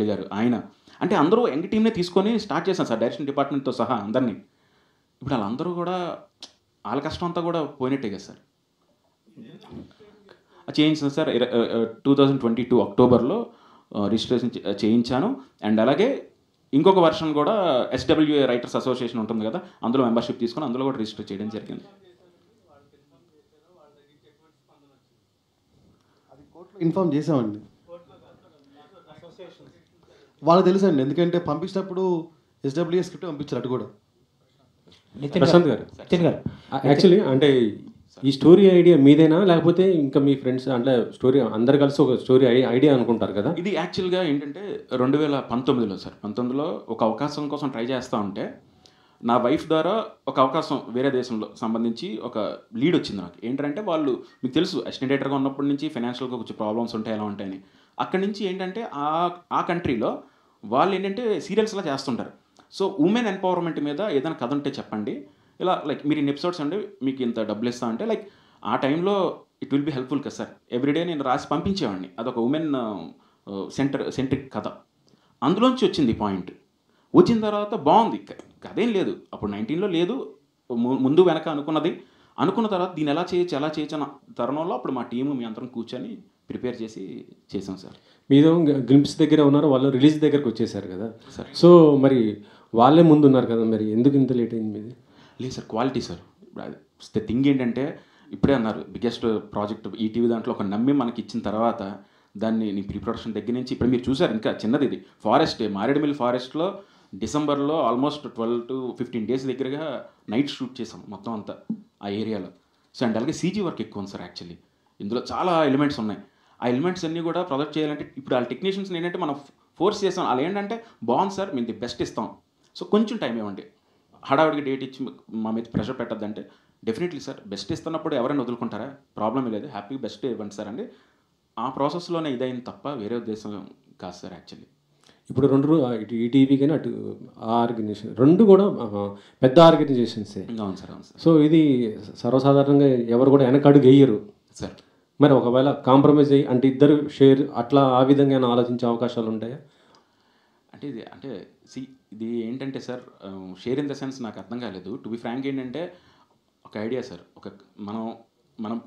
గారు ఆయన అంటే అందరూ యంగ్ టీమ్‌నే తీసుకొని స్టార్ట్ చేశాం సార్ డైరెక్షన్ డిపార్ట్మెంట్‌తో సహా అందరిని. ఇప్పుడు ఆళ్ళందరూ గూడా ఆళ్ళ కష్టం అంతా గూడా పోయినట్టే గదా సార్. చేయించాను సార్. 2022 అక్టోబర్‌లో రిజిస్ట్రేషన్ చేయించాను. అండ్ అలాగే ఇంకొక వెర్షన్ గూడా ఎస్‌డబ్ల్యూఏ రైటర్స్ అసోసియేషన్ ఉంటుంది గదా! అందులో మెంబర్‌షిప్ తీసుకొని అందులో గూడా రిజిస్టర్ చేయడం జరిగింది. అది కోర్టులో ఇన్ఫార్మ్ చేసామండి. వాళ్ళకి తెలుసండి. ఎందుకంటే పంపించినప్పుడు ఎస్‌డబ్ల్యూఏ స్క్రిప్ట్ పంపించారు అటు కూడా. ప్రశాంత్ గారు, నితిన్ గారు యాక్చువల్లీ అంటే ఈ స్టోరీ ఐడియా మీదేనా, లేకపోతే ఇంకా మీ ఫ్రెండ్స్ అంటే స్టోరీ అందరు కలిసి ఒక స్టోరీ ఐడియా అనుకుంటారు కదా? ఇది యాక్చువల్‌గా ఏంటంటే 2019లో సార్. 19లో ఒక అవకాశం కోసం ట్రై చేస్తా ఉంటే, నా వైఫ్ ద్వారా ఒక అవకాశం వేరే దేశంలో సంబంధించి ఒక లీడ్ వచ్చింది నాకు. ఏంటంటే వాళ్ళు మీకు తెలుసు అసిస్టెంట్ ఎడిటర్‌గా ఉన్నప్పటి నుంచి ఫైనాన్షియల్‌గా కొంచెం ప్రాబ్లమ్స్ ఉంటాయి, ఎలా ఉంటాయని. అక్కడి నుంచి ఏంటంటే ఆ కంట్రీలో వాళ్ళు ఏంటంటే సీరియల్స్‌లా చేస్తుంటారు. సో, వుమెన్ ఎంపవర్మెంట్ మీద ఏదైనా కథ ఉంటే చెప్పండి. ఇలా లైక్ మీరు ఇన్ని ఎపిసోడ్స్ అండి మీకు ఇంత డబ్బులు ఇస్తా అంటే లైక్ ఆ టైంలో ఇట్ విల్ బి హెల్ప్‌ఫుల్ కదా సార్. ఎవ్రీడే నేను రాసి పంపించేవాడిని. అదొక వుమెన్ సెంట్రిక్ కథ. అందులోంచి వచ్చింది పాయింట్. వచ్చిన తర్వాత బాగుంది. కథేం లేదు. అప్పుడు 19లో లేదు. ముందు వెనక అనుకున్న తర్వాత దీన్ని ఎలా చేయొచ్చు అన్న తరుణంలో అప్పుడు మా టీము మీ అందరం కూర్చొని ప్రిపేర్ చేసి చేసాం సార్. మీదో గ్లింప్స్ దగ్గర ఉన్నారు, వాళ్ళు రిలీజ్ దగ్గరకు వచ్చేసారు కదా సార్. సో మరి వాళ్ళే ముందు ఉన్నారు కదా, మరి ఎందుకు ఇంత లేట్ అయింది మీది? లేదు sir, quality sir. The thing ఏంటంటే ఇప్పుడే అన్నారు బిగ్గెస్ట్ ప్రాజెక్ట్ ఈటీవీ దాంట్లో ఒక నమ్మి మనకి ఇచ్చిన తర్వాత దాన్ని నీ ప్రీ ప్రొడక్షన్ దగ్గర నుంచి ఇప్పుడు మీరు చూసారు ఇంకా చిన్నది ఇది మారేడుమిల్లి ఫారెస్ట్లో డిసెంబర్లో ఆల్మోస్ట్ 12 to 15 డేస్ దగ్గరగా నైట్ షూట్ చేసాం మొత్తం అంతా ఆ ఏరియాలో. సో అండ్ అలాగే సీజీ వర్క్ ఎక్కువ ఉంది సార్ యాక్చువల్లీ. ఇందులో చాలా ఎలిమెంట్స్ ఉన్నాయి. ఆ ఎలిమెంట్స్ అన్నీ కూడా ప్రొజెక్ట్ చేయాలంటే ఇప్పుడు వాళ్ళ టెక్నీషియన్స్ ఏంటంటే మనం ఫోర్స్ చేసాం. వాళ్ళు ఏంటంటే బాగుంది సార్ మేము ది బెస్ట్ ఇస్తాం, సో కొంచెం టైం ఇవ్వండి, హడావుడికి డేట్ ఇచ్చి మా మీద ప్రెషర్ పెట్టద్దంటే డెఫినెట్లీ సార్ బెస్ట్ ఇస్తున్నప్పుడు ఎవరైనా వదులుకుంటారా, ప్రాబ్లం లేదు, హ్యాపీ బెస్ట్ ఇవ్వండి సార్ అండి. ఆ ప్రాసెస్లోనే ఇదైంది తప్ప వేరే ఉద్దేశం కాదు సార్ యాక్చువల్లీ. ఇప్పుడు ఇటు ఈటీవీ కానీ అటు ఆ ఆర్గనైజేషన్ రెండు కూడా పెద్ద ఆర్గనైజేషన్సే. అవును సార్, అవును సార్. సో ఇది సర్వసాధారణంగా ఎవరు కూడా వెనకడుగు వేయరు సార్ మరి ఒకవేళ కాంప్రమైజ్ అయ్యి అంటే ఇద్దరు షేర్ అట్లా ఆ విధంగా ఆలోచించే అవకాశాలు ఉంటాయా? అంటే ఇది ఏంటంటే sir share in the sense నాకు అర్థం కాలేదు. టు బి ఫ్రాంక్ ఏంటంటే ఒక ఐడియా సార్, మనం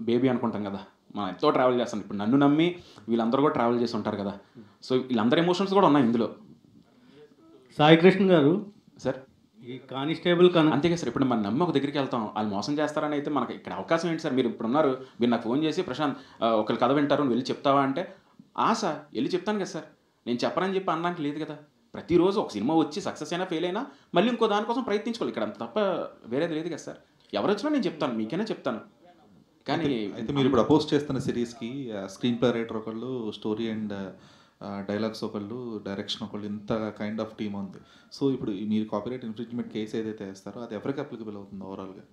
బేబీ అనుకుంటాం కదా, మనం ఎంతో ట్రావెల్ చేస్తాం. ఇప్పుడు నన్ను నమ్మి వీళ్ళందరూ కూడా ట్రావెల్ చేసి ఉంటారు కదా, సో వీళ్ళందరి ఎమోషన్స్ కూడా ఉన్నాయి ఇందులో. సాయి కృష్ణ గారు సార్ ఈ కానిస్టేబుల్ అంతేగా సార్, ఇప్పుడు మనం నమ్మి ఒక దగ్గరికి వెళ్తాం, వాళ్ళు మోసం చేస్తారని అయితే మనకి ఇక్కడ అవకాశం ఏంటి సార్? మీరు ఇప్పుడు ఉన్నారు, మీరు నాకు ఫోన్ చేసి ప్రశాంత్ ఒకళ్ళు కథ వింటారు నువ్వు వెళ్ళి చెప్తావా అంటే ఆశ వెళ్ళి చెప్తాను కదా సార్. నేను చెప్పనని చెప్పి అనడానికి లేదు కదా. ప్రతిరోజు ఒక సినిమా వచ్చి సక్సెస్ అయినా ఫెయిల్ అయినా మళ్ళీ ఇంకో దానికోసం ప్రయత్నించుకోవాలి. ఇక్కడ అంత తప్ప వేరేది లేదు కదా సార్. ఎవరు వచ్చినా నేను చెప్తాను, మీకైనా చెప్తాను. కానీ అయితే మీరు ఇప్పుడు అపోజ్ చేస్తున్న సిరీస్కి స్క్రీన్ ప్లే రైటర్ ఒకళ్ళు, స్టోరీ అండ్ డైలాగ్స్ ఒకళ్ళు, డైరెక్షన్ ఒకళ్ళు, ఇంత కైండ్ ఆఫ్ టీమ్ ఉంది. సో ఇప్పుడు మీరు కాపీరైట్ ఇన్ఫ్రింజ్మెంట్ కేసు ఏదైతే వేస్తారో అది ఎవరికి అప్లికబుల్ అవుతుంది ఓవరాల్గా?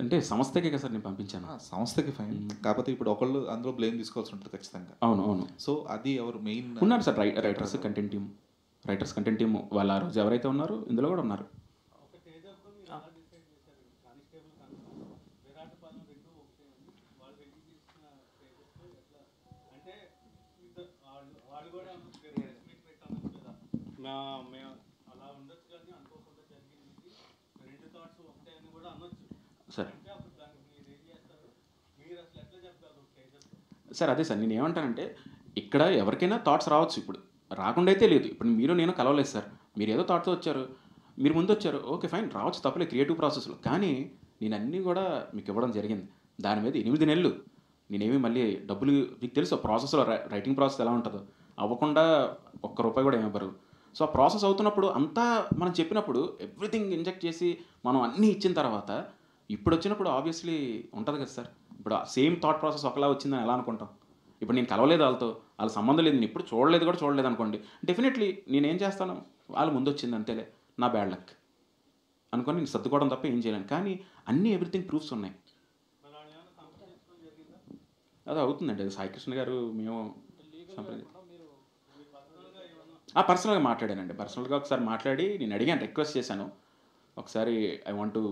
అంటే సంస్థకే కదా సార్ నేను పంపించాను. సంస్థకి ఫైన్, కాకపోతే ఇప్పుడు ఒకళ్ళు అందులో బ్లేమ్ తీసుకోవాల్సి ఉంటుంది ఖచ్చితంగా. అవును. సో అది ఎవరు మెయిన్ ఉన్నారు సార్, రైటర్స్ కంటెంట్ టీమ్ వాళ్ళు ఆ రోజు ఎవరైతే ఉన్నారో ఇందులో కూడా ఉన్నారు. సార్ అదే సార్ నేను ఏమంటానంటే ఇక్కడ ఎవరికైనా థాట్స్ రావచ్చు. ఇప్పుడు రాకుండా అయితే లేదు. ఇప్పుడు మీరు నేను కలవలేదు సార్, మీరు ఏదో థాట్తో వచ్చారు, మీరు ముందు వచ్చారు, ఓకే ఫైన్, రావచ్చు తప్పలేదు క్రియేటివ్ ప్రాసెస్లో. కానీ నేను అన్నీ కూడా మీకు ఇవ్వడం జరిగింది. దాని మీద 8 నెలలు నేనేమి మళ్ళీ డబ్బులు మీకు తెలుసు ప్రాసెస్లో రైటింగ్ ప్రాసెస్ ఎలా ఉంటుందో, అవ్వకుండా ₹1 కూడా ఏమివ్వరు. సో ఆ ప్రాసెస్ అవుతున్నప్పుడు అంతా మనం చెప్పినప్పుడు ఎవ్రీథింగ్ ఇంజెక్ట్ చేసి మనం అన్నీ ఇచ్చిన తర్వాత ఇప్పుడు వచ్చినప్పుడు ఆబ్వియస్లీ ఉంటుంది కదా సార్. ఇప్పుడు సేమ్ థాట్ ప్రాసెస్ ఒకలా వచ్చిందని ఎలా అనుకుంటాం? ఇప్పుడు నేను కలవలేదు వాళ్ళతో, వాళ్ళ సంబంధం లేదు, నేను ఇప్పుడు చూడలేదు అనుకోండి, డెఫినెట్లీ నేనేం చేస్తాను, వాళ్ళు ముందు వచ్చింది అంతేలే, నా బ్యాడ్ లక్ అనుకొని నేను సర్దుకోవడం తప్ప ఏం చేయలేను. కానీ అన్నీ ఎవ్రీథింగ్ ప్రూఫ్స్ ఉన్నాయి. అది అవుతుందండి. అది సాయి కృష్ణ గారు మేము పర్సనల్గా మాట్లాడానండి. పర్సనల్గా ఒకసారి మాట్లాడి నేను అడిగాను, రిక్వెస్ట్ చేశాను, ఒకసారి ఐ వాంట్ టు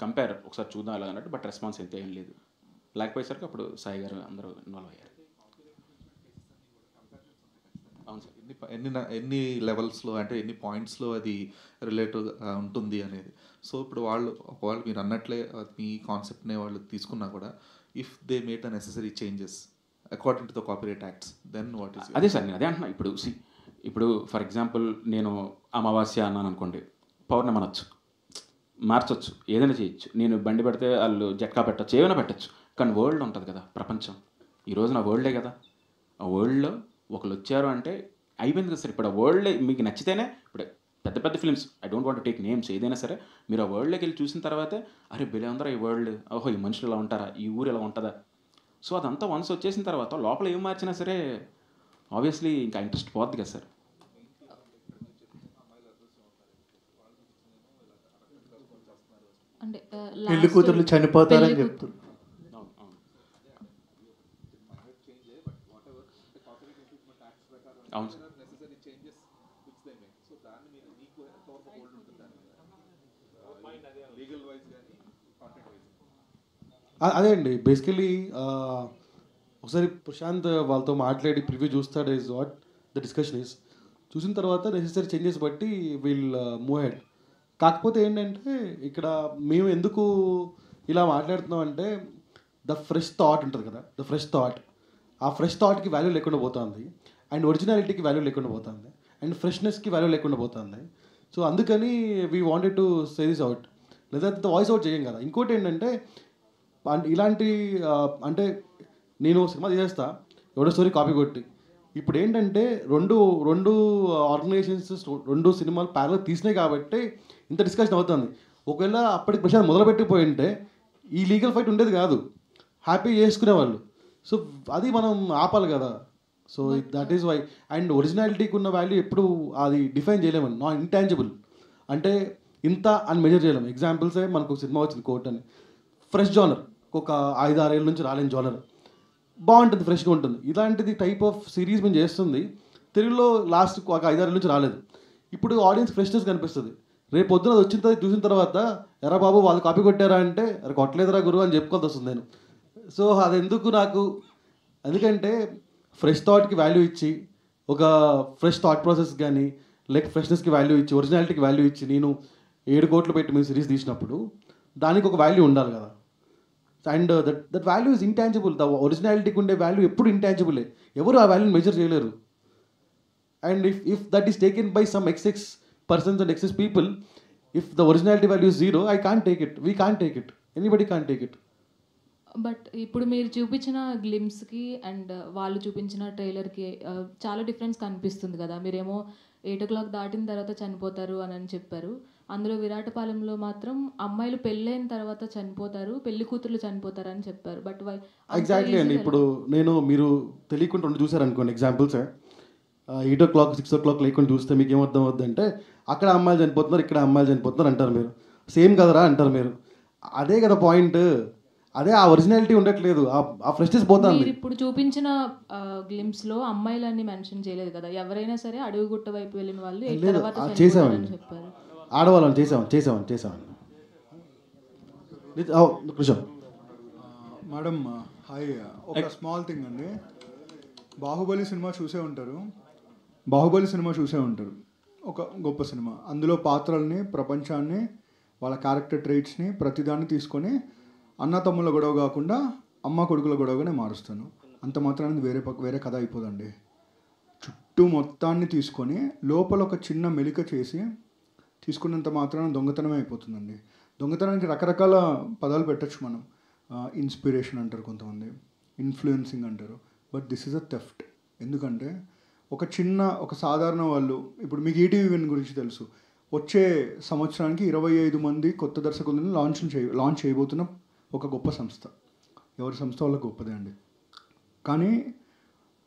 కంపేర్, ఒకసారి చూద్దాం అలా అన్నట్టు. బట్ రెస్పాన్స్ అయితే ఏం లేదు. లేకపోయేసరికి అప్పుడు సాయి గారు అందరూ ఇన్వాల్వ్ అయ్యారు. అవును సార్. ఎన్ని లెవెల్స్లో అంటే ఎన్ని పాయింట్స్లో అది రిలేటివ్ ఉంటుంది అనేది. సో ఇప్పుడు ఒకవేళ మీరు అన్నట్లే మీ కాన్సెప్ట్నే వాళ్ళు తీసుకున్నా కూడా if they made the necessary changes according to the copyright acts then what is? అదే సార్ నేను అదే అంటున్నా. ఇప్పుడు ఫర్ ఎగ్జాంపుల్ నేను అమావాస్య అన్నాను అనుకోండి, పౌర్ణమి అనొచ్చు, మార్చొచ్చు, ఏదైనా చేయొచ్చు. నేను బండి పెడితే వాళ్ళు జట్కా పెట్టచ్చు, ఏమైనా పెట్టచ్చు. కానీ వరల్డ్ ఉంటుంది కదా, ప్రపంచం. ఈ రోజున వరల్డే కదా. ఆ వరల్డ్లో ఒకళ్ళు వచ్చారు అంటే అయిపోయింది కదా సార్. ఇప్పుడు ఆ వరల్డ్ మీకు నచ్చితేనే, ఇప్పుడు పెద్ద పెద్ద films, I don't want take names, ఏదైనా సరే మీరు ఆ వరల్డ్లోకి వెళ్ళి చూసిన తర్వాతే అరే భలే ఉందరా ఈ వరల్డ్, ఓహో ఈ మనుషులు ఇలా ఉంటారా, ఈ ఊరు ఇలా ఉంటుందా. సో అదంతా వన్స్ వచ్చేసిన తర్వాత లోపల ఏం మార్చినా సరే ఆబ్వియస్లీ ఇంకా ఇంట్రెస్ట్ పోద్ది కదా సార్. అంటే పెళ్లి కూతుర్లు చనిపోతారని చెప్తున్నారు. అవును సార్. అదే అండి బేసికలీ ఒకసారి ప్రశాంత్ వాళ్ళతో మాట్లాడి ప్రివ్యూ చూస్తాడు is what the discussion is. చూసిన తర్వాత నెసెసరీ చేంజెస్ బట్టి విల్ మూవ్ హెడ్. కాకపోతే ఏంటంటే ఇక్కడ మేము ఎందుకు ఇలా మాట్లాడుతున్నాం అంటే ద ఫ్రెష్ థాట్ ఉంటుంది కదా, ద ఫ్రెష్ థాట్, ఆ ఫ్రెష్ థాట్కి వాల్యూ లేకుండా పోతుంది, అండ్ ఒరిజినాలిటీకి వాల్యూ లేకుండా పోతుంది, అండ్ ఫ్రెష్నెస్కి వాల్యూ లేకుండా పోతుంది. సో అందుకని we wanted to say this out, లేదా వాయిస్ అవుట్ చేయం కదా. ఇంకోటి ఏంటంటే ఇలాంటి అంటే నేను సినిమా తీసేస్తా ఎవడో స్టోరీ కాపీ కొట్టి, ఇప్పుడు ఏంటంటే రెండు ఆర్గనైజేషన్స్ రెండు సినిమాలు ప్యారల్ తీసినాయి కాబట్టి ఇంత డిస్కషన్ అవుతుంది. ఒకవేళ అప్పటికి ప్రశాంత్ మొదలుపెట్టిపోయి ఉంటే ఈ లీగల్ ఫైట్ ఉండేది కాదు, హ్యాపీ చేసుకునేవాళ్ళు. సో అది మనం ఆపాలి కదా. So that is why. And ఒరిజినాలిటీకి ఉన్న వాల్యూ ఎప్పుడు అది డిఫైన్ చేయలేమని, నాట్ ఇంటాంజిబుల్ అంటే ఇంత అని మెజర్ చేయలేము. ఎగ్జాంపుల్సే మనకు సినిమా వచ్చింది కోర్ట్ అని, ఫ్రెష్ జానర్, ఒక 5-6 ఏళ్ళ నుంచి రాలేని జానర్, బాగుంటుంది, ఫ్రెష్గా ఉంటుంది. ఇలాంటిది టైప్ ఆఫ్ సిరీస్ మేము చేస్తుంది తెలుగులో లాస్ట్ ఒక 5-6 ఏళ్ళ నుంచి రాలేదు. ఇప్పుడు ఆడియన్స్ ఫ్రెష్నెస్ కనిపిస్తుంది. రేపు పొద్దున అది వచ్చిన తర్వాత చూసిన తర్వాత ఎరా బాబు వాళ్ళు కాపీ కొట్టారా అంటే అరే కొట్టలేదురా గురువు అని చెప్పుకోవాల్సి వస్తుంది నేను. సో అది ఎందుకు నాకు, ఎందుకంటే ఫ్రెష్ థాట్కి వాల్యూ ఇచ్చి, ఒక ఫ్రెష్ థాట్ ప్రాసెస్ కానీ లైక్ ఫ్రెష్నెస్కి వాల్యూ ఇచ్చి, ఒరిజినాలిటీకి వాల్యూ ఇచ్చి నేను 7 కోట్లు పెట్టి మేము సిరీస్ తీసినప్పుడు దానికి ఒక వాల్యూ ఉండాలి కదా. And that value is intangible. The ఒరిజినాలిటీకి ఉండే వాల్యూ ఎప్పుడు ఇంటాంజిబులే, ఎవరు ఆ వాల్యూని మెజర్ చేయలేరు. And if that is taken by some excess persons and excess people, if the originality value is 0, I can't take it, we can't take it, anybody can't take it. But ఇప్పుడు మీరు చూపించిన గ్లిమ్స్కి and వాళ్ళు చూపించిన ట్రైలర్కి చాలా difference కనిపిస్తుంది కదా. మీరేమో 8 o'clock దాటిన తర్వాత చనిపోతారు అని చెప్పారు. అందులో విరాటపాలెంలో మాత్రం అమ్మాయిలు పెళ్ళైన తర్వాత చనిపోతారు, పెళ్లి కూతుర్లు చనిపోతారు అని చెప్పారు. బట్ ఎగ్జాక్ట్లీ అండి. ఇప్పుడు మీరు తెలియకుండా 2 చూసారనుకోండి ఎగ్జాంపుల్స్, 8 o'clock 6 o'clock లేకుండా చూస్తే మీకు ఏమర్థం అవుద్ది అంటే అక్కడ అమ్మాయిలు చనిపోతున్నారు, ఇక్కడ అమ్మాయిలు చనిపోతున్నారు అంటారు మీరు. సేమ్ కదరా అంటారు మీరు. అదే కదా పాయింట్. అదే ఆ ఒరిజినాలిటీ ఉండట్లేదు, ఆ ఫ్రెష్నెస్ పోతుంది. ఇప్పుడు చూపించిన గ్లిమ్స్లో అమ్మాయిలన్నీ మెన్షన్ చేయలేదు కదా. ఎవరైనా సరే అడవిగుట్ట వైపు వెళ్ళిన వాళ్ళు చేసామని చెప్పారు, ఆడవాళ్ళని చేసామని. మేడం హాయ్, ఒక స్మాల్ థింగ్ అండి. బాహుబలి సినిమా చూసే ఉంటారు. ఒక గొప్ప సినిమా. అందులో పాత్రల్ని, ప్రపంచాన్ని, వాళ్ళ క్యారెక్టర్ ట్రైట్స్ని ప్రతిదాన్ని తీసుకొని అన్న తమ్ముళ్ళ గొడవ కాకుండా అమ్మ కొడుకుల గొడవగానే మారుస్తాను. అంత మాత్రాన్ని వేరే కథ అయిపోదండి. చుట్టూ మొత్తాన్ని తీసుకొని లోపల ఒక చిన్న మెలిక చేసి తీసుకున్నంత మాత్రాన దొంగతనమే అయిపోతుందండి. దొంగతనానికి రకరకాల పదాలు పెట్టచ్చు మనం. ఇన్స్పిరేషన్ అంటారు కొంతమంది, ఇన్ఫ్లుయెన్సింగ్ అంటారు. But this is a theft. ఎందుకంటే ఒక సాధారణ వాళ్ళు, ఇప్పుడు మీకు ఈటీవీ గురించి తెలుసు, వచ్చే సంవత్సరానికి 25 మంది కొత్త దర్శకులను లాంచ్ చేయబోతున్న ఒక గొప్ప సంస్థ. ఎవరి సంస్థ వల్ల గొప్పదే అండి. కానీ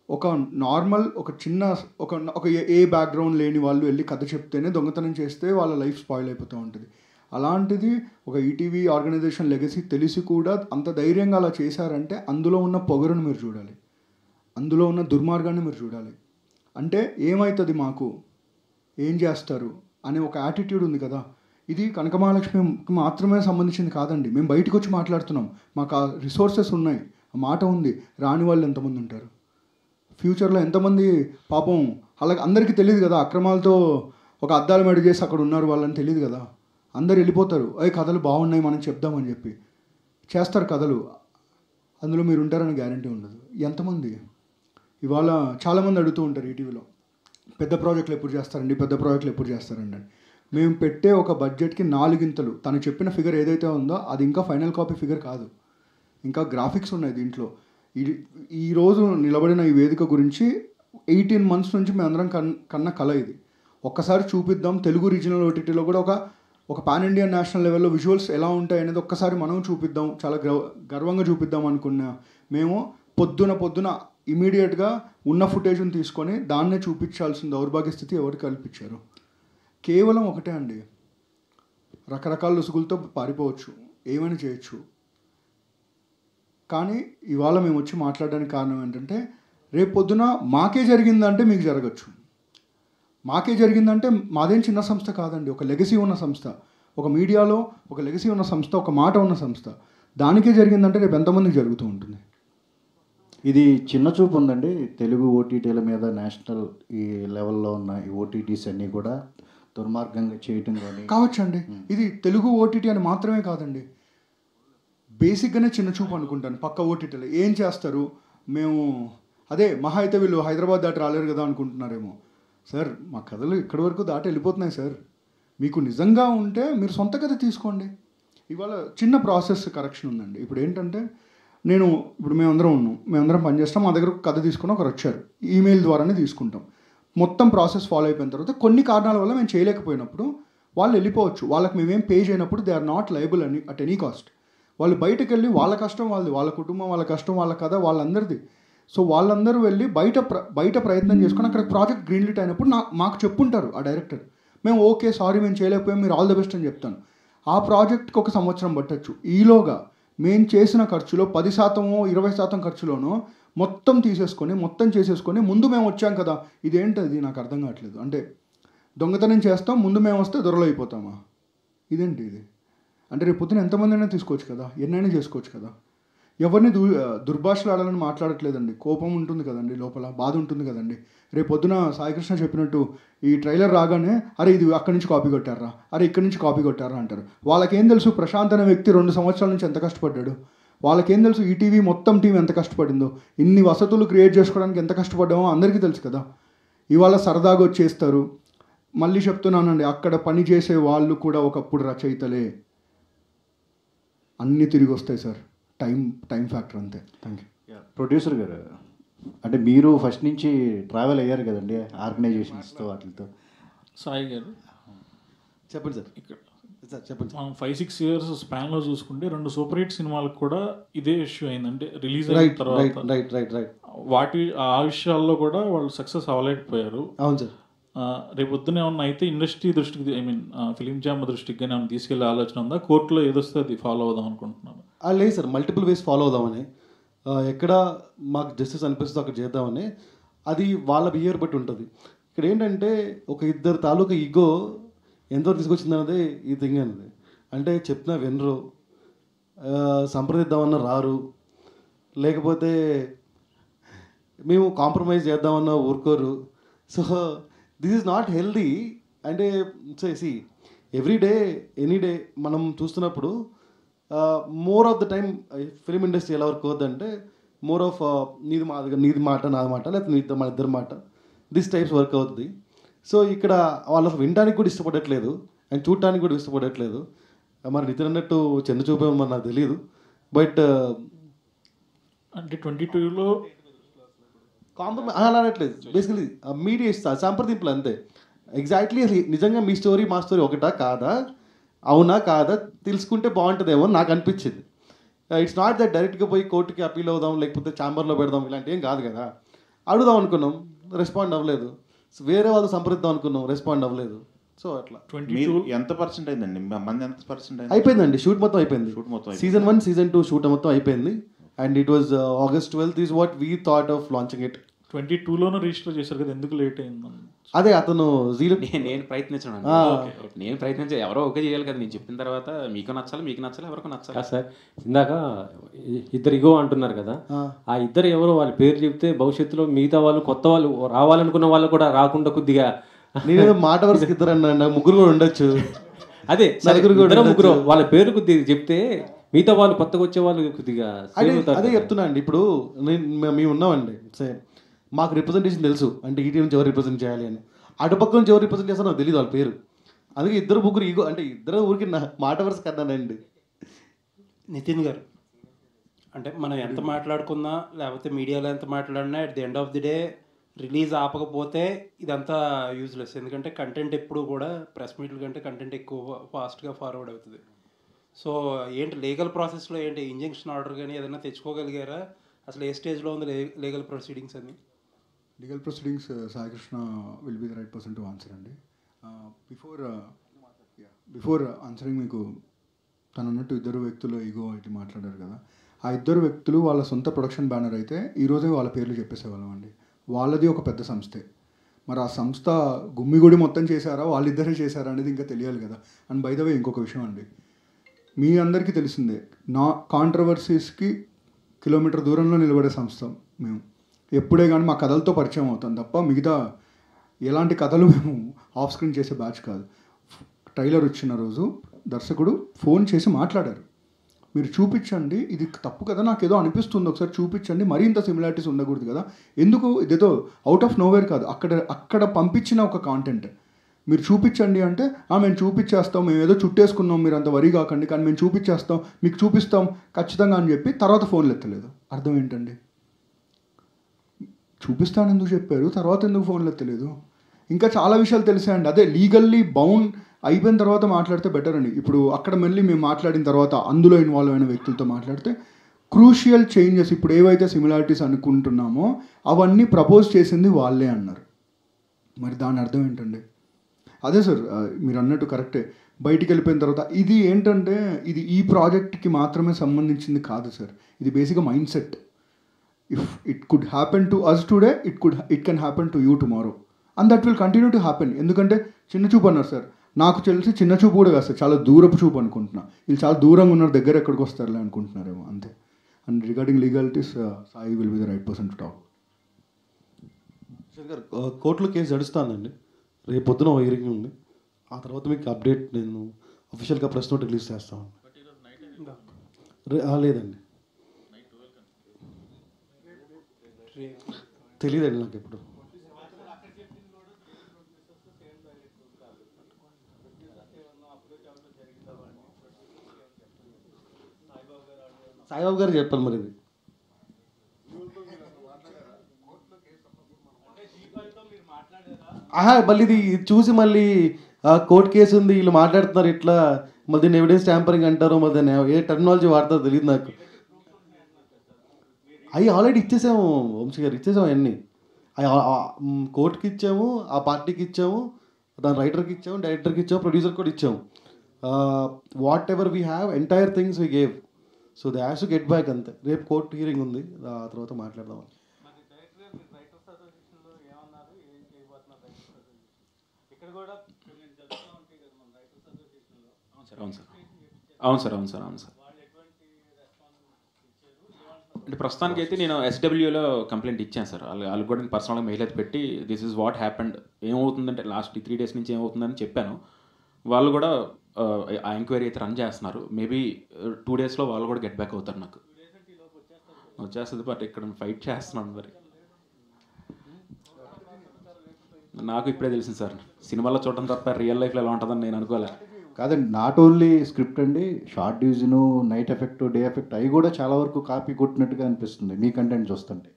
ఒక నార్మల్ ఒక ఏ బ్యాక్గ్రౌండ్ లేని వాళ్ళు వెళ్ళి కథ చెప్తేనే దొంగతనం చేస్తే వాళ్ళ లైఫ్ స్పాయిల్ అయిపోతూ ఉంటుంది. అలాంటిది ఒక ఈటీవీ ఆర్గనైజేషన్ లెగసీ తెలిసి కూడా అంత ధైర్యంగా అలా చేశారంటే అందులో ఉన్న పొగరును మీరు చూడాలి, అందులో ఉన్న దుర్మార్గాన్ని మీరు చూడాలి. అంటే ఏమవుతుంది, మాకు ఏం చేస్తారు అనే ఒక యాటిట్యూడ్ ఉంది కదా. ఇది కనకమహాలక్ష్మికి మాత్రమే సంబంధించింది కాదండి. మేము బయటకు వచ్చి మాట్లాడుతున్నాం, మాకు ఆ రిసోర్సెస్ ఉన్నాయి, ఆ మాట ఉంది. రాని వాళ్ళు ఎంతమంది ఉంటారు, ఫ్యూచర్లో ఎంతమంది పాపం వాళ్ళకి అందరికీ తెలియదు కదా, అక్రమాలతో ఒక అద్దాల మేడ చేసి అక్కడ ఉన్నారు వాళ్ళని తెలియదు కదా. అందరు వెళ్ళిపోతారు, అవి కథలు బాగున్నాయి మనం చెప్దామని చెప్పి చేస్తారు కథలు, అందులో మీరు ఉంటారని గ్యారంటీ ఉండదు. ఎంతమంది ఇవాళ చాలామంది అడుగుతూ ఉంటారు ఈటీవీలో, పెద్ద ప్రాజెక్టులు ఎప్పుడు చేస్తారండి, పెద్ద ప్రాజెక్టులు ఎప్పుడు చేస్తారండి అని. మేము పెట్టే ఒక బడ్జెట్కి 4 ఇంతలు తను చెప్పిన ఫిగర్ ఏదైతే ఉందో అది ఇంకా ఫైనల్ కాపీ ఫిగర్ కాదు, ఇంకా గ్రాఫిక్స్ ఉన్నాయి దీంట్లో. ఈరోజు నిలబడిన ఈ వేదిక గురించి 18 months నుంచి మేమందరం కన్న కళ ఇది. ఒక్కసారి చూపిద్దాం, తెలుగు రీజనల్ ఓటీటీలో కూడా ఒక పాన్ ఇండియా నేషనల్ లెవెల్లో విజువల్స్ ఎలా ఉంటాయి అనేది ఒక్కసారి మనం చూపిద్దాం, చాలా గర్వంగా చూపిద్దాం అనుకున్నా. మేము పొద్దున ఇమీడియట్గా ఉన్న ఫుటేజ్ని తీసుకొని దాన్నే చూపించాల్సిన దౌర్భాగ్య స్థితి ఎవరు కల్పించారు? కేవలం ఒకటే అండి, రకరకాల లుసుగులతో పారిపోవచ్చు, ఏమైనా చేయొచ్చు. కానీ ఇవాళ మేము వచ్చి మాట్లాడడానికి కారణం ఏంటంటే, రేపు పొద్దున మాకే జరిగిందంటే మీకు జరగచ్చు. మాకే జరిగిందంటే మాదేం చిన్న సంస్థ కాదండి, ఒక లెగసీ ఉన్న సంస్థ, ఒక మీడియాలో ఒక లెగసీ ఉన్న సంస్థ, ఒక మాట ఉన్న సంస్థ. దానికే జరిగిందంటే రేపు ఎంతమందికి జరుగుతూ ఉంటుంది? ఇది చిన్న చూపు ఉందండి తెలుగు ఓటీటీల మీద. నేషనల్ ఈ లెవెల్లో ఉన్న ఈ ఓటీటీస్ అన్నీ కూడా దుర్మార్గంగా చేయటం కానీ కావచ్చండి. ఇది తెలుగు ఓటీటీ అని మాత్రమే కాదండి, బేసిక్గానే చిన్న చూపు అనుకుంటాను. పక్క ఓటీటీలు ఏం చేస్తారు, మేము అదే మహా అయితే వీళ్ళు హైదరాబాద్ దాటి రాలేరు కదా అనుకుంటున్నారేమో. సార్ మా కథలు ఇక్కడి వరకు దాటి వెళ్ళిపోతున్నాయి సార్. మీకు నిజంగా ఉంటే మీరు సొంత కథ తీసుకోండి. ఇవాళ చిన్న ప్రాసెస్ కరెక్షన్ ఉందండి. ఇప్పుడు ఏంటంటే ఇప్పుడు మేమందరం ఉన్నాం, మేమందరం పనిచేస్తాం, మా దగ్గర కథ తీసుకుని ఒకరు వచ్చారు, ఈమెయిల్ ద్వారానే తీసుకుంటాం. మొత్తం ప్రాసెస్ ఫాలో అయిపోయిన తర్వాత కొన్ని కారణాల వల్ల మేము చేయలేకపోయినప్పుడు వాళ్ళు వెళ్ళిపోవచ్చు. వాళ్ళకి మేమేం పే చేయనప్పుడు they are not liable at any cost. వాళ్ళు బయటకు వెళ్ళి వాళ్ళ కష్టం వాళ్ళది, వాళ్ళ కుటుంబం వాళ్ళ కష్టం, వాళ్ళ కథ వాళ్ళందరిది. సో వాళ్ళందరూ వెళ్ళి బయట ప్రయత్నం చేసుకొని అక్కడ ప్రాజెక్ట్ గ్రీన్లిట్ అయినప్పుడు మాకు చెప్పుంటారు ఆ డైరెక్టర్, మేము ఓకే సారీ మేము చేయలేకపోయాం, మీరు ఆల్ ద బెస్ట్ అని చెప్తాను. ఆ ప్రాజెక్ట్కి 1 సంవత్సరం పట్టచ్చు. ఈలోగా మేము చేసిన ఖర్చులో 10% 20% ఖర్చులోనో మొత్తం చేసేసుకొని ముందు మేము వచ్చాం కదా, ఇదేంటది నాకు అర్థం కావట్లేదు. అంటే దొంగతనం చేస్తాం, ముందు మేము వస్తే దొరలు అయిపోతామా? ఇదేంటి ఇది? అంటే రేపు పొద్దున ఎంతమంది అయినా తీసుకోవచ్చు కదా, ఎన్నైనా చేసుకోవచ్చు కదా. ఎవరిని దుర్భాషలు ఆడాలని మాట్లాడట్లేదండి, కోపం ఉంటుంది కదండి, లోపల బాధ ఉంటుంది కదండి. రేపు పొద్దున సాయికృష్ణ చెప్పినట్టు ఈ ట్రైలర్ రాగానే అరే ఇది అక్కడి నుంచి కాపీ కొట్టారా, అరే ఇక్కడి నుంచి కాపీ కొట్టారా అంటారు. వాళ్ళకేం తెలుసు ప్రశాంత్ అనే వ్యక్తి 2 సంవత్సరాల నుంచి ఎంత కష్టపడ్డాడు, వాళ్ళకేం తెలుసు ఈటీవీ మొత్తం టీం ఎంత కష్టపడిందో, ఇన్ని వసతులు క్రియేట్ చేసుకోవడానికి ఎంత కష్టపడ్డామో అందరికీ తెలుసు కదా. ఇవాళ సరదాగా వచ్చేస్తారు. మళ్ళీ చెప్తున్నానండి, అక్కడ పని చేసే వాళ్ళు కూడా ఒకప్పుడు రచయితలే. అన్నీ తిరిగి వస్తాయి సార్, టైం ఫ్యాక్టర్ అంతే. Thank you. ప్రొడ్యూసర్ గారు, అంటే మీరు ఫస్ట్ నుంచి ట్రావెల్ అయ్యారు కదండి ఆర్గనైజేషన్స్తో వాటితో. సాయి గారు చెప్పండి సార్. ఇక్కడ సార్ చెప్పండి. మనం 5-6 years స్పాన్లో చూసుకుంటే 2 సూపర్ హిట్ సినిమాలకు కూడా ఇదే ఇష్యూ అయింది. అంటే రిలీజ్ అయిన తర్వాత ఆ విషయాల్లో కూడా వాళ్ళు సక్సెస్ అవ్వలేకపోయారు. అవును సార్. రేపు పొద్దున ఏమన్నా అయితే ఇండస్ట్రీ దృష్టికి, ఐ మీన్ ఫిలిం జామ్ దృష్టికి కానీ ఏమైనా తీసుకెళ్లే ఆలోచన ఉందా? కోర్టులో ఏదొస్తే అది ఫాలో అవుదాం అనుకుంటున్నాను. లేదు సార్, మల్టిపుల్ వేస్ ఫాలో అవుదామని, ఎక్కడ మాకు జస్టిస్ అనిపిస్తుందో అక్కడ చేద్దామని. అది వాళ్ళ బిహేవియర్ బట్టి ఉంటుంది. ఇక్కడ ఏంటంటే ఒక ఇద్దరు తాలూకా ఈగో ఎంతవరకు తీసుకొచ్చింది అన్నది ఈ థింగ్ అనేది. అంటే చెప్పినా వినరు, సంప్రదిద్దామన్నా రారు, లేకపోతే మేము కాంప్రమైజ్ చేద్దామన్నా ఊరుకోరు. So this is not healthy. అంటే see every day any day మనం చూస్తున్నప్పుడు more of the time film industry ఎలా వర్క్ అవుతుందంటే మోర్ ఆఫ్ నీది మాట నాది మాట, లేకపోతే మన ఇద్దరి మాట, దిస్ టైప్స్ వర్క్ అవుతుంది. సో ఇక్కడ వాళ్ళు వినడానికి కూడా ఇష్టపడట్లేదు అండ్ చూడటానికి కూడా ఇష్టపడట్లేదు. మరి నితిన్ అన్నట్టు చిన్న చూపేమో మరి నాకు తెలియదు. బట్ అంటే 22లో కాంప్రమైజ్ అలా అనట్లేదు. బేసికలీ మీడియా సంప్రదింపులు అంతే. ఎగ్జాక్ట్లీ నిజంగా మీ స్టోరీ మా స్టోరీ ఒకటా కాదా, అవునా కాదా తెలుసుకుంటే బాగుంటుందేమో నాకు అనిపించింది. ఇట్స్ నాట్ దట్ డైరెక్ట్గా పోయి కోర్టుకి అప్పీల్ అవుదాం, లేకపోతే ఛాంబర్లో పెడదాం, ఇలాంటివి ఏం కాదు కదా. అడుగుదాం అనుకున్నాం, రెస్పాండ్ అవ్వలేదు. వేరే వాళ్ళు సంప్రదిద్దాం అనుకున్నాం, రెస్పాండ్ అవ్వలేదు. సో అట్లా. 22 ఎంత పర్సెంట్ అయిందండి? మంది ఎంత పర్సెంట్ అయింది? అయిపోయిందండి, షూట్ మొత్తం అయిపోయింది. Season 1 Season 2 షూట్ మొత్తం అయిపోయింది. And it was August 12th is what we thought of launching it. 22లోనే రిజిస్టర్ చేశారు కదా, ఎందుకు లేట్ అయిందని? అదే అతను జీరో నేను ప్రయత్నించను, నేను ప్రయత్నించే ఎవరో ఓకే చేయాలి కదా. నేను చెప్పిన తర్వాత మీకు నచ్చాలి, మీకు నచ్చాలి, ఎవరికి నచ్చాలి. సార్ ఇందాక ఇద్దరు ఇగో అంటున్నారు కదా, ఆ ఇద్దరు ఎవరో వాళ్ళ పేరు చెప్తే భవిష్యత్తులో మిగతా వాళ్ళు కొత్త వాళ్ళు రావాలనుకున్న వాళ్ళు కూడా రాకుండా కొద్దిగా నేనేదో మాట వరుసకి ఇద్దరు అన్నా, ముగ్గురు కూడా ఉండొచ్చు. అదే ముగ్గురు వాళ్ళ పేరు కొద్దిగా చెప్తే మిగతా వాళ్ళు కొత్తగా వచ్చే వాళ్ళు కొద్దిగా అదే చెప్తున్నా అండి. ఇప్పుడు మేము ఉన్నామండి, సరే మాకు రిప్రజెంటేషన్ తెలుసు అంటే ఈటీ నుంచి ఎవరు రిప్రజెంట్ చేయాలి అని, అటుపక్క నుంచి ఎవరు రిప్రజెంట్ చేస్తారో నాకు తెలియదు వాళ్ళ పేరు. అందుకే ఇద్దరు ముగ్గురు ఈగో అంటే ఇద్దరు ఊరికి మాట వరుస కన్నానండి. నితిన్ గారు, అంటే మనం ఎంత మాట్లాడుకున్నా లేకపోతే మీడియాలో ఎంత మాట్లాడినా at the end of the day release ఆపకపోతే ఇదంతా యూజ్లెస్. ఎందుకంటే కంటెంట్ ఎప్పుడు కూడా ప్రెస్ మీట్ల కంటే కంటెంట్ ఎక్కువ ఫాస్ట్గా ఫార్వర్డ్ అవుతుంది. సో ఏంటి లీగల్ ప్రాసెస్లో ఏంటి ఇంజంక్షన్ ఆర్డర్ కానీ ఏదైనా తెచ్చుకోగలిగారా? అసలు ఏ స్టేజ్లో ఉంది లీగల్ ప్రొసీడింగ్స్ అని? Legal proceedings Saikrishna will be the right person to answer అండి. బిఫోర్ ఆన్సరింగ్ మీకు తను అన్నట్టు ఇద్దరు వ్యక్తులు ఈగో ఇటు మాట్లాడారు కదా, ఆ ఇద్దరు వ్యక్తులు వాళ్ళ సొంత ప్రొడక్షన్ బ్యానర్ అయితే ఈరోజే వాళ్ళ పేర్లు చెప్పేసేవాళ్ళం అండి. వాళ్ళది ఒక పెద్ద సంస్థే. మరి ఆ సంస్థ గుమ్మిగుడి మొత్తం చేశారా, వాళ్ళిద్దరే చేశారా అనేది ఇంకా తెలియాలి కదా. అండ్ బై ద వే ఇంకొక విషయం అండి, మీ అందరికీ తెలిసిందే, నా కాంట్రవర్సీస్కి కిలోమీటర్ దూరంలో నిలబడే సంస్థ మేము. ఎప్పుడే కానీ మా కథలతో పరిచయం అవుతాం తప్ప మిగతా ఎలాంటి కథలు మేము ఆఫ్ స్క్రీన్ చేసే బ్యాచ్ కాదు. ట్రైలర్ వచ్చిన రోజు దర్శకుడు ఫోన్ చేసి మాట్లాడారు, మీరు చూపించండి, ఇది తప్పు కదా, నాకు ఏదో అనిపిస్తుంది, ఒకసారి చూపించండి, మరీ ఇంత సిమిలారిటీస్ ఉండకూడదు కదా. ఎందుకు ఇదేదో అవుట్ ఆఫ్ నోవేర్ కాదు, అక్కడ పంపించిన ఒక కాంటెంట్ మీరు చూపించండి అంటే మేము చూపించేస్తాం, మేము ఏదో చుట్టేసుకున్నాం, మీరు అంత వరి కాకండి, కానీ మేము చూపించేస్తాం, మీకు చూపిస్తాం ఖచ్చితంగా అని చెప్పి తర్వాత ఫోన్లు ఎత్తలేదు. అర్థం ఏంటండి? చూపిస్తాను ఎందుకు చెప్పారు, తర్వాత ఎందుకు ఫోన్లు ఎత్తలేదు? ఇంకా చాలా విషయాలు తెలిసాయండి. అదే లీగల్లీ బౌండ్ అయిపోయిన తర్వాత మాట్లాడితే బెటర్ అండి. ఇప్పుడు అక్కడ మళ్ళీ మేము మాట్లాడిన తర్వాత అందులో ఇన్వాల్వ్ అయిన వ్యక్తులతో మాట్లాడితే క్రూషియల్ చేంజెస్ ఇప్పుడు ఏవైతే సిమిలారిటీస్ అనుకుంటున్నామో అవన్నీ ప్రపోజ్ చేసింది వాళ్ళే అన్నారు. మరి దాని అర్థం ఏంటండి? అదే సార్ మీరు అన్నట్టు కరెక్టే, బయటికి వెళ్ళిపోయిన తర్వాత ఇది ఏంటంటే ఇది ఈ ప్రాజెక్ట్కి మాత్రమే సంబంధించింది కాదు సార్, ఇది బేసిక్గా mindset. If it could happen to us today, it can happen to you tomorrow and that will continue to happen. ఎందుకంటే చిన్న చూపు అన్నారు సార్, నాకు తెలిసి చిన్న చూపు కూడా కాదు సార్, చాలా దూరపు చూపు అనుకుంటున్నా. వీళ్ళు చాలా దూరంగా ఉన్నారు, దగ్గర ఎక్కడికి వస్తారులే అనుకుంటున్నారేమో అంతే. And regarding legalities Sai will be the right person to talk. గారు కోర్టులో కేసు నడుస్తుందండి, రేపు పొద్దున హియరింగ్ ఉంది, ఆ తర్వాత మీకు అప్డేట్ నేను అఫీషియల్గా ప్రెస్ నోట్ రిలీజ్ చేస్తాను. లేదండి తెలియదండి నాకు ఎప్పుడు. సాయిబాబు గారు చెప్పాలి మరి ఇది. మళ్ళీ ఇది చూసి మళ్ళీ కోర్టు కేసు ఉంది వీళ్ళు మాట్లాడుతున్నారు ఇట్లా, మళ్ళీ దీన్ని ఎవిడెన్స్ ట్యాంపరింగ్ అంటారు, మళ్ళీ దాన్ని ఏ టెక్నాలజీ వాడతారో తెలియదు నాకు. అవి ఆల్రెడీ ఇచ్చేసాము వంశీ గారు, ఇచ్చేసాము అవన్నీ. కోర్టుకి ఇచ్చాము, ఆ పార్టీకి ఇచ్చాము, దాని రైటర్కి ఇచ్చాము, డైరెక్టర్కి ఇచ్చాము, ప్రొడ్యూసర్కి కూడా ఇచ్చాము. What ever we have entire things we gave, so they has to get back అంతే. రేపు కోర్టు హియరింగ్ ఉంది, ఆ తర్వాత మాట్లాడదాం. అవును సార్. అంటే ప్రస్తుతానికి అయితే నేను ఎస్డబ్ల్యూలో కంప్లైంట్ ఇచ్చాను సార్. వాళ్ళకి కూడా నేను పర్సనల్గా మెయిల్ అయితే పెట్టి దిస్ ఈజ్ వాట్ హ్యాపెండ్, ఏమవుతుందంటే లాస్ట్ 3 days నుంచి ఏమవుతుందని చెప్పాను. వాళ్ళు కూడా ఆ ఎంక్వైరీ అయితే రన్ చేస్తున్నారు. మేబీ 2 daysలో వాళ్ళు కూడా గెట్ బ్యాక్ అవుతారు. నాకు వచ్చేస్తుంది, బట్ ఇక్కడ ఫైట్ చేస్తున్నాను. మరి నాకు ఇప్పుడే తెలిసింది సార్, సినిమాలో చూడటం తప్ప రియల్ లైఫ్లో ఎలా ఉంటుందని నేను అనుకోలే. కాదండి, నాట్ ఓన్లీ స్క్రిప్ట్ అండి, short division, night effect, day effect అవి కూడా చాలా వరకు కాపీ కొట్టినట్టుగా అనిపిస్తుంది మీ కంటెంట్ చూస్తుంటే.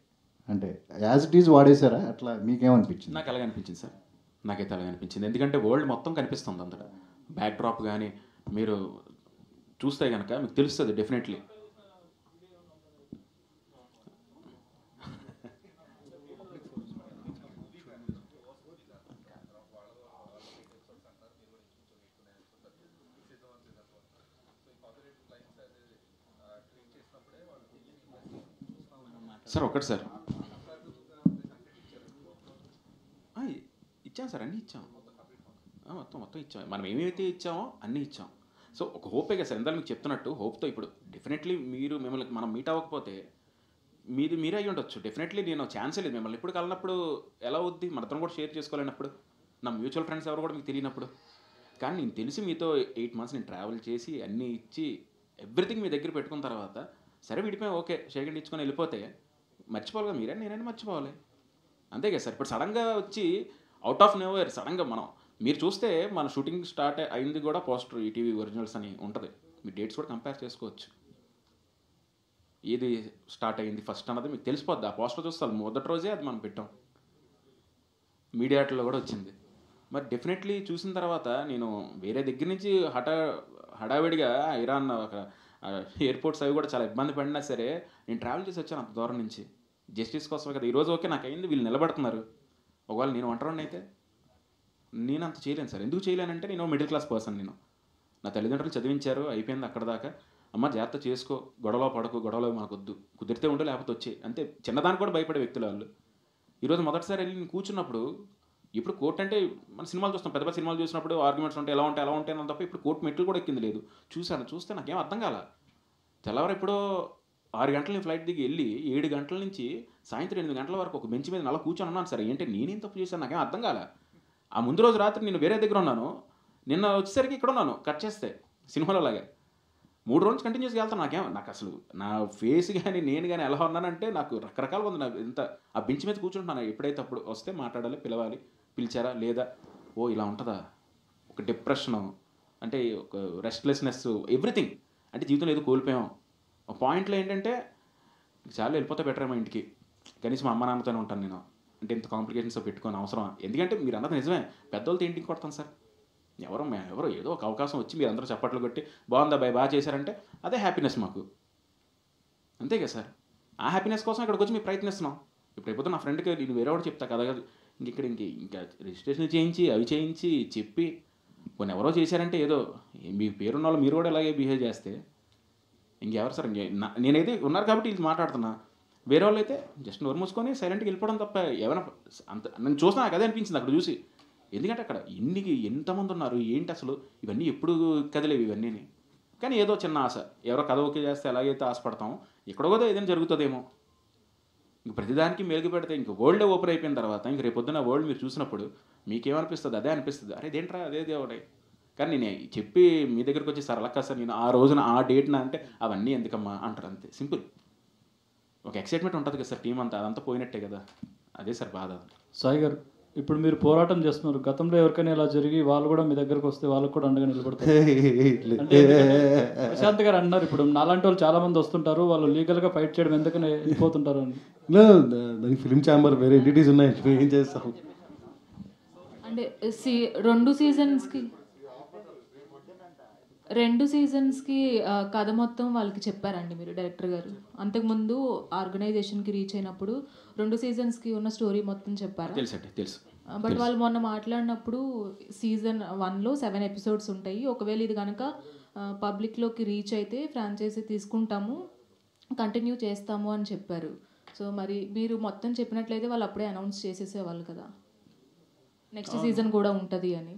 అంటే యాజ్ ఇట్ ఈజ్ వాడేశారా, అట్లా మీకేమనిపించింది? నాకు అలాగే అనిపించింది సార్, నాకైతే అలాగే అనిపించింది. ఎందుకంటే వరల్డ్ మొత్తం కనిపిస్తుంది అంతటా, బ్యాక్ డ్రాప్ కానీ మీరు చూస్తే కనుక మీకు తెలుస్తుంది డెఫినెట్లీ. సార్ ఒకటి సార్, ఇచ్చాం సార్, అన్నీ ఇచ్చాం, మొత్తం ఇచ్చాం. మనం ఏమైతే ఇచ్చామో అన్నీ ఇచ్చాం. సో ఒక హోపే కదా సార్, ఇందాక మీకు చెప్తున్నట్టు హోప్తో ఇప్పుడు డెఫినెట్లీ మిమ్మల్ని మనం మీట్ అవ్వకపోతే మీరే అయ్యి ఉండొచ్చు. డెఫినెట్లీ నేను ఛాన్సే లేదు మిమ్మల్ని ఇప్పుడు కలినప్పుడు. ఎలా అవుద్ది, మనతో కూడా షేర్ చేసుకోలేనప్పుడు, నా మ్యూచువల్ ఫ్రెండ్స్ ఎవరు కూడా మీకు తెలియనప్పుడు. కానీ నేను తెలిసి మీతో 8 months నేను ట్రావెల్ చేసి అన్నీ ఇచ్చి ఎవ్రీథింగ్ మీ దగ్గర పెట్టుకున్న తర్వాత సరే విడిపోయి ఓకే షేకండ్ ఇచ్చుకొని వెళ్ళిపోతే మర్చిపోవాలి కదా, మీరే నేనైనా మర్చిపోవాలి అంతే కదా సార్. ఇప్పుడు సడన్గా వచ్చి అవుట్ ఆఫ్ నోవేర్ సడన్గా మీరు చూస్తే మన షూటింగ్ స్టార్ట్ అయింది కూడా పోస్టర్ ఈటీవీ ఒరిజినల్స్ అని ఉంటుంది, మీ డేట్స్ కూడా కంపేర్ చేసుకోవచ్చు. ఏది స్టార్ట్ అయ్యింది ఫస్ట్ అన్నది మీకు తెలిసిపోద్ది. ఆ పోస్టర్ చూస్తే మొదటి రోజే అది మనం పెట్టాం, మీడియాట్లో కూడా వచ్చింది. మరి డెఫినెట్లీ చూసిన తర్వాత నేను వేరే దగ్గర నుంచి హడావిడిగా ఇరాన్ ఒక ఎయిర్పోర్ట్స్ అవి కూడా చాలా ఇబ్బంది పడినా సరే నేను ట్రావెల్ చేసి వచ్చాను అంత దూరం నుంచి జస్టిస్ కోసమే కదా. ఈరోజు ఓకే నాకు అయింది, వీళ్ళు నిలబడుతున్నారు. ఒకవేళ నేను ఒంటరిని అయితే నేను అంత చేయలేను సార్. ఎందుకు చేయలేనంటే నేను మిడిల్ క్లాస్ పర్సన్. నేను నా తల్లిదండ్రులు చదివించారు, అయిపోయింది అక్కడ దాకా. అమ్మ జాగ్రత్త చేసుకో, గొడవలో పడకు, గొడవలో మాకొద్దు, కుదిరితే ఉండు లేకపోతే వచ్చే అంతే. చిన్నదానికి కూడా భయపడే వ్యక్తులు వాళ్ళు. ఈరోజు మొదటిసారి వెళ్ళి నేను కూర్చున్నప్పుడు, ఇప్పుడు కోర్టు అంటే మన సినిమాలు చూస్తాం, పెద్ద పెద్ద సినిమాలు చూసినప్పుడు ఆర్గ్యుమెంట్స్ ఉంటాయి, ఎలా ఉంటాయి అని తప్ప ఇప్పుడు కోర్టు మెట్లు కూడా ఎక్కింది లేదు. చూస్తే నాకేం అర్థం కాల. తెల్లవారు ఎప్పుడో 6 గంటల ఫ్లైట్ దిగి వెళ్ళి 7 గంటల నుంచి సాయంత్రం 8 గంటల వరకు ఒక బెంచ్ మీద నల్ల కూర్చొని ఉన్నాను సార్. ఏంటంటే నేనేం తప్పు చేశాను నాకేం అర్థం కాల. ఆ ముందు రోజు రాత్రి నేను వేరే దగ్గర ఉన్నాను, నిన్న వచ్చేసరికి ఇక్కడ ఉన్నాను. కట్ చేస్తే సినిమాలో లాగా 3 రోజులు కంటిన్యూస్గా వెళ్తాను. నాకు అసలు నా ఫేస్ కానీ నేను కానీ ఎలా ఉన్నానంటే నాకు రకరకాలుగా ఉంది. నాకు ఇంత ఆ బెంచ్ మీద కూర్చుంటున్నాను. ఎప్పుడైతే అప్పుడు వస్తే మాట్లాడాలి, పిలవాలి, పిలిచారా లేదా, ఓ ఇలా ఉంటుందా, ఒక డిప్రెషను అంటే ఒక రెస్ట్లెస్నెస్, ఎవ్రీథింగ్ అంటే జీవితంలో ఏదో కోల్పోయాం. ఒక పాయింట్లో ఏంటంటే చాలా వెళ్ళిపోతే బెటర్ ఏమో ఇంటికి, కనీసం మా అమ్మ నాన్నతోనే ఉంటాను నేను. అంటే ఇంత కాంప్లికేషన్స్ పెట్టుకొని అవసరం. ఎందుకంటే మీరు అన్నది నిజమే, పెద్దోళ్ళతో ఇంటికి కొడతాం సార్. ఎవరో ఏదో ఒక అవకాశం వచ్చి మీరు అందరూ చప్పట్లు కొట్టి బాగుందా బాయ్ బాగా చేశారంటే అదే హ్యాపీనెస్ మాకు, అంతే కదా సార్. ఆ హ్యాపీనెస్ కోసం ఇక్కడికి వచ్చి మేము ప్రయత్నిస్తున్నాం. ఇప్పుడు అయిపోతే నా ఫ్రెండ్కి నేను వేరే వాడు చెప్తా కదా, ఇంకా రిజిస్ట్రేషన్ చేయించి అవి చేయించి చెప్పి కొన్ని ఎవరో చేశారంటే ఏదో మీ పేరున్న వాళ్ళు మీరు కూడా ఇలాగే బిహేవ్ చేస్తే ఇంకెవరు సార్. నేనైతే ఉన్నారు కాబట్టి ఇది మాట్లాడుతున్నా. వేరే వాళ్ళు అయితే జస్ట్ నోరు మూసుకొని సైలెంట్గా వెళ్ళిపోవడం తప్ప ఏమైనా అంత నేను చూసినా నాకు అదే అనిపించింది అక్కడ చూసి. ఎందుకంటే అక్కడ ఎంతమంది ఉన్నారు ఏంటి అసలు, ఇవన్నీ ఎప్పుడు కదిలేవి ఇవన్నీ. కానీ ఏదో చిన్న ఆశ, ఎవరో కథ ఓకే చేస్తే ఎలాగైతే ఆశపడతామో ఇక్కడ కూడా ఏదైనా జరుగుతుందేమో. ఇంక ప్రతిదానికి మెలుగు పెడితే ఇంక వరల్డ్ ఓపెన్ అయిపోయిన తర్వాత ఇంక రేపొద్దున వరల్డ్ మీరు చూసినప్పుడు మీకేమనిపిస్తుంది, అదే అనిపిస్తుంది, అరే ఇదేంట్రా అదే దేవుడే. కానీ నేను చెప్పి మీ దగ్గరికి వచ్చి సార్ అలా కాదు సార్, నేను ఆ రోజున ఆ డేట్న అంటే అవన్నీ ఎందుకమ్మా అంటారు, అంతే సింపుల్. ఒక ఎక్సైట్మెంట్ ఉంటుంది కదా సార్, టీం అంతా అదంతా పోయినట్టే కదా, అదే సార్ బాధ. సాయి గారు, ఇప్పుడు మీరు పోరాటం చేస్తున్నారు, గతంలో ఎవరికైనా ఇలా జరిగి వాళ్ళు కూడా మీ దగ్గరకు వస్తే వాళ్ళకు కూడా అండగా నిలబడతారు అంటే ప్రశాంత్ గారు అన్నారు, ఇప్పుడు నాలాంటి వాళ్ళు చాలా మంది వస్తుంటారు, వాళ్ళు లీగల్గా ఫైట్ చేయడం ఎందుకని వెళ్ళిపోతుంటారు అని. దానికి ఫిల్మ్ ఛాంబర్ వేరే ఎంటిటీస్ ఉన్నాయి, ఏం చేస్తాం అంటే రెండు సీజన్స్కి కథ మొత్తం వాళ్ళకి చెప్పారండి మీరు డైరెక్టర్ గారు? అంతకుముందు ఆర్గనైజేషన్కి రీచ్ అయినప్పుడు 2 సీజన్స్కి ఉన్న స్టోరీ మొత్తం చెప్పారా? తెలుసు. బట్ వాళ్ళు మొన్న మాట్లాడినప్పుడు సీజన్ 1లో 7 ఎపిసోడ్స్ ఉంటాయి, ఒకవేళ ఇది కనుక పబ్లిక్లోకి రీచ్ అయితే ఫ్రాంచైజీ తీసుకుంటాము, కంటిన్యూ చేస్తాము అని చెప్పారు. సో మరి మీరు మొత్తం చెప్పినట్లయితే వాళ్ళు అప్పుడే అనౌన్స్ చేసేసేవాళ్ళు కదా నెక్స్ట్ సీజన్ కూడా ఉంటుంది అని.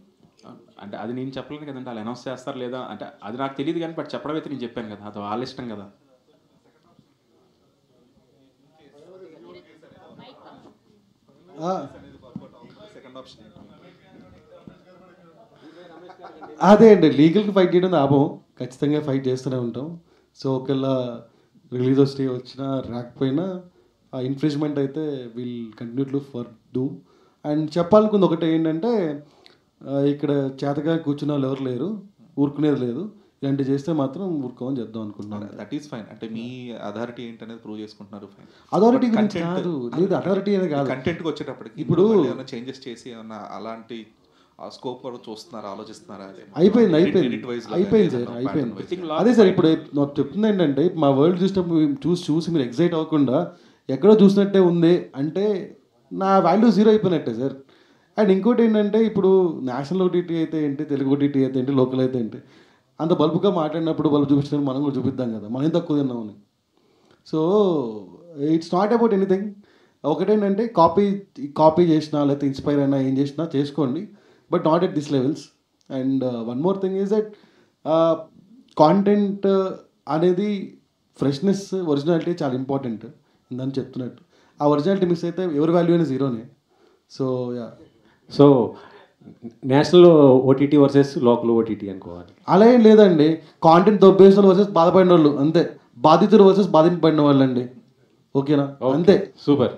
అంటే అది నేను చెప్పలేను కదండి, వాళ్ళు అనౌన్స్ చేస్తారు లేదా అంటే అది నాకు తెలియదు కానీ బట్ చెప్పడం అయితే నేను చెప్పాను కదా, అది వాళ్ళ ఇష్టం కదా. అదే అండి, లీగల్కి ఫైట్ చేయడం లాభం, ఖచ్చితంగా ఫైట్ చేస్తూనే ఉంటాం. సో ఒకవేళ రిలీజ్ వచ్చినా రాకపోయినా ఆ ఇన్ఫ్రింజ్మెంట్ అయితే will continue to for do. And చెప్పాలనుకుంది ఒకటే ఏంటంటే, ఇక్కడ చేతగా కూర్చున్న వాళ్ళు ఎవరు లేరు, ఊరుకునేది లేదు, ఇలాంటి చేస్తే మాత్రం ఊరుకోమని చెప్దాం అనుకుంటున్నాను. That is fine. అంటే మీ అథారిటీ ఏంటనేది ప్రూవ్ చేసుకుంటున్నారు, ఫైన్. అథారిటీ గురించి కాదు, లేదు అథారిటీ అనేది కాదు, కంటెంట్కి వచ్చేటప్పటికి ఇప్పుడు ఏమైనా చేంజెస్ చేసి ఏమన్నా అలాంటి స్కోప్ కూడా చూస్తున్నారా, ఆలోచిస్తున్నారా? అయిపోయింది సార్, అయిపోయింది. అదే సార్ ఇప్పుడు నాకు చెప్తుంది ఏంటంటే, మా వరల్డ్ చూసినప్పుడు చూసి మీరు ఎగ్జైట్ అవ్వకుండా ఎక్కడో చూసినట్టే ఉంది అంటే నా వాల్యూ 0 అయిపోయినట్టే సార్. అండ్ ఇంకోటి ఏంటంటే, ఇప్పుడు నేషనల్ ఓటీటీ అయితే ఏంటి, తెలుగు ఓటీటీ అయితే ఏంటి, లోకల్ అయితే ఏంటి, అంత బల్బుగా మాట్లాడినప్పుడు బల్బు చూపించినప్పుడు మనం కూడా చూపిద్దాం కదా, మనం తక్కువ తిన్నామని. So it's not about anything. ఒకటేంటంటే కాపీ చేసినా లేకపోతే ఇన్స్పైర్ అయినా ఏం చేసినా చేసుకోండి, but not at this levels. And one more thing is that content అనేది ఫ్రెష్నెస్, ఒరిజినాలిటీ చాలా ఇంపార్టెంట్ ఇందని చెప్తున్నట్టు. ఆ ఒరిజినాలిటీ మిస్ అయితే ఎవరి వాల్యూ అయినా జీరోనే. So yeah. So national OTT versus local OTT అనుకోవాలి. అలా ఏం లేదండి. కాంటెంట్ దొబ్బేసిన వాళ్ళు వర్సెస్ బాధపడిన వాళ్ళు అంతే. బాధితులు వర్సెస్ బాధింపబడిన వాళ్ళు అండి. ఓకేనా? అంతే. సూపర్.